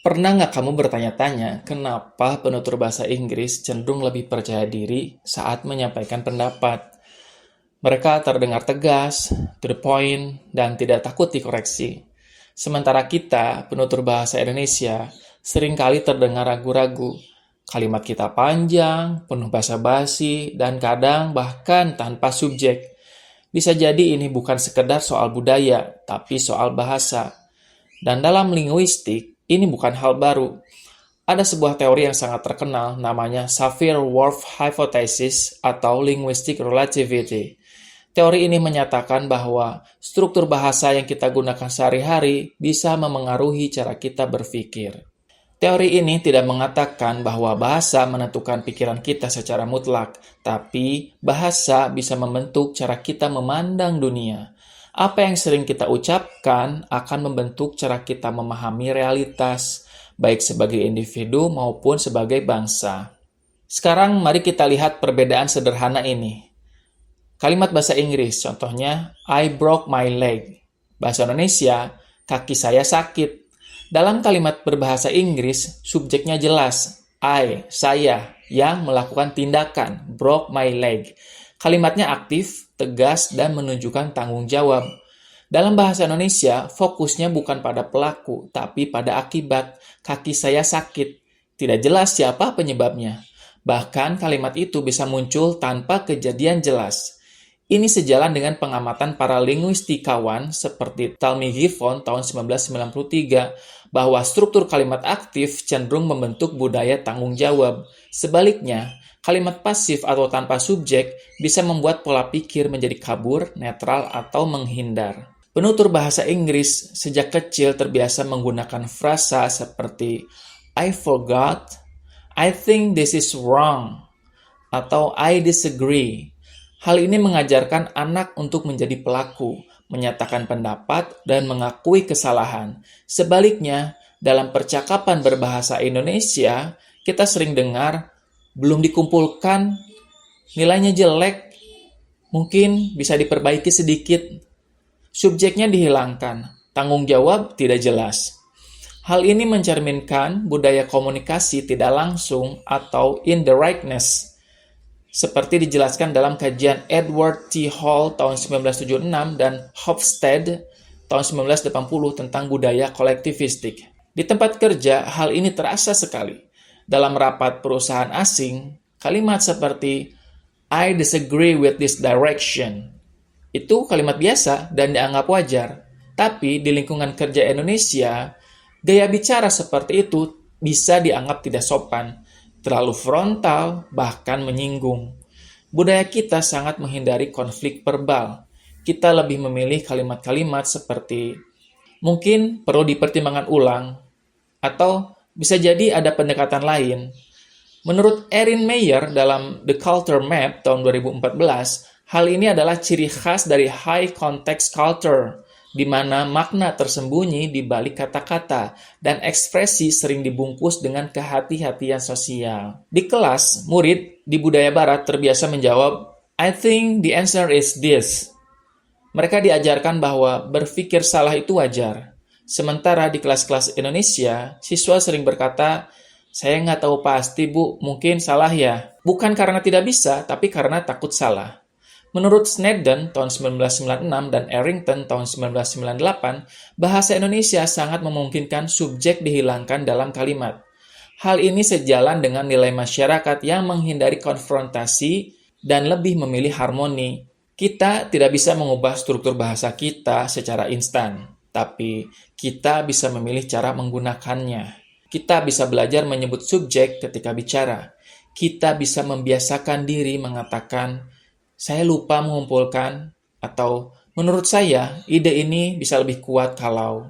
Pernah nggak kamu bertanya-tanya kenapa penutur bahasa Inggris cenderung lebih percaya diri saat menyampaikan pendapat? Mereka terdengar tegas, to the point, dan tidak takut dikoreksi. Sementara kita, penutur bahasa Indonesia, seringkali terdengar ragu-ragu. Kalimat kita panjang, penuh basa-basi, dan kadang bahkan tanpa subjek. Bisa jadi ini bukan sekedar soal budaya, tapi soal bahasa. Dan dalam linguistik, ini bukan hal baru. Ada sebuah teori yang sangat terkenal namanya Sapir-Whorf Hypothesis atau Linguistic Relativity. Teori ini menyatakan bahwa struktur bahasa yang kita gunakan sehari-hari bisa memengaruhi cara kita berpikir. Teori ini tidak mengatakan bahwa bahasa menentukan pikiran kita secara mutlak, tapi bahasa bisa membentuk cara kita memandang dunia. Apa yang sering kita ucapkan akan membentuk cara kita memahami realitas, baik sebagai individu maupun sebagai bangsa. Sekarang mari kita lihat perbedaan sederhana ini. Kalimat bahasa Inggris, contohnya, I broke my leg. Bahasa Indonesia, kaki saya sakit. Dalam kalimat berbahasa Inggris, subjeknya jelas, I, saya, yang melakukan tindakan, broke my leg. Kalimatnya aktif, tegas, dan menunjukkan tanggung jawab. Dalam bahasa Indonesia, fokusnya bukan pada pelaku, tapi pada akibat. Kaki saya sakit. Tidak jelas siapa penyebabnya. Bahkan kalimat itu bisa muncul tanpa kejadian jelas. Ini sejalan dengan pengamatan para linguistikawan seperti Talmy Gifford tahun 1993 bahwa struktur kalimat aktif cenderung membentuk budaya tanggung jawab. Sebaliknya, kalimat pasif atau tanpa subjek bisa membuat pola pikir menjadi kabur, netral, atau menghindar. Penutur bahasa Inggris sejak kecil terbiasa menggunakan frasa seperti I forgot, I think this is wrong, atau I disagree. Hal ini mengajarkan anak untuk menjadi pelaku, menyatakan pendapat, dan mengakui kesalahan. Sebaliknya, dalam percakapan berbahasa Indonesia, kita sering dengar, belum dikumpulkan, nilainya jelek, mungkin bisa diperbaiki sedikit. Subjeknya dihilangkan, tanggung jawab tidak jelas. Hal ini mencerminkan budaya komunikasi tidak langsung atau indirectness, seperti dijelaskan dalam kajian Edward T. Hall tahun 1976 dan Hofstede tahun 1980 tentang budaya kolektivistik. Di tempat kerja, hal ini terasa sekali. Dalam rapat perusahaan asing, kalimat seperti I disagree with this direction itu kalimat biasa dan dianggap wajar. Tapi di lingkungan kerja Indonesia, gaya bicara seperti itu bisa dianggap tidak sopan, terlalu frontal, bahkan menyinggung. Budaya kita sangat menghindari konflik verbal. Kita lebih memilih kalimat-kalimat seperti mungkin perlu dipertimbangkan ulang, atau bisa jadi ada pendekatan lain. Menurut Erin Meyer dalam The Culture Map tahun 2014, hal ini adalah ciri khas dari high context culture, di mana makna tersembunyi di balik kata-kata dan ekspresi sering dibungkus dengan kehati-hatian sosial. Di kelas, murid di budaya barat terbiasa menjawab, I think the answer is this. Mereka diajarkan bahwa berpikir salah itu wajar. Sementara di kelas-kelas Indonesia, siswa sering berkata, saya nggak tahu pasti bu, mungkin salah ya. Bukan karena tidak bisa, tapi karena takut salah. Menurut Snedden tahun 1996 dan Arrington tahun 1998, bahasa Indonesia sangat memungkinkan subjek dihilangkan dalam kalimat. Hal ini sejalan dengan nilai masyarakat yang menghindari konfrontasi dan lebih memilih harmoni. Kita tidak bisa mengubah struktur bahasa kita secara instan, tapi kita bisa memilih cara menggunakannya. Kita bisa belajar menyebut subjek ketika bicara. Kita bisa membiasakan diri mengatakan, saya lupa mengumpulkan, atau menurut saya, ide ini bisa lebih kuat kalau.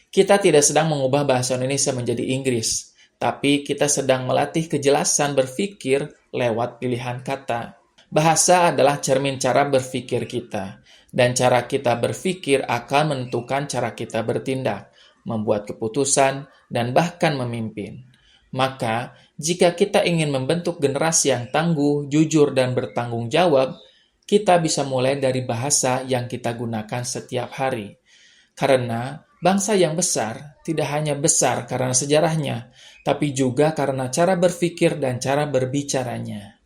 Kita tidak sedang mengubah bahasa Indonesia menjadi Inggris, tapi kita sedang melatih kejelasan berpikir lewat pilihan kata. Bahasa adalah cermin cara berpikir kita, dan cara kita berpikir akan menentukan cara kita bertindak, membuat keputusan, dan bahkan memimpin. Maka, jika kita ingin membentuk generasi yang tangguh, jujur, dan bertanggung jawab, kita bisa mulai dari bahasa yang kita gunakan setiap hari. Karena Bangsa yang besar tidak hanya besar karena sejarahnya, tapi juga karena cara berpikir dan cara berbicaranya.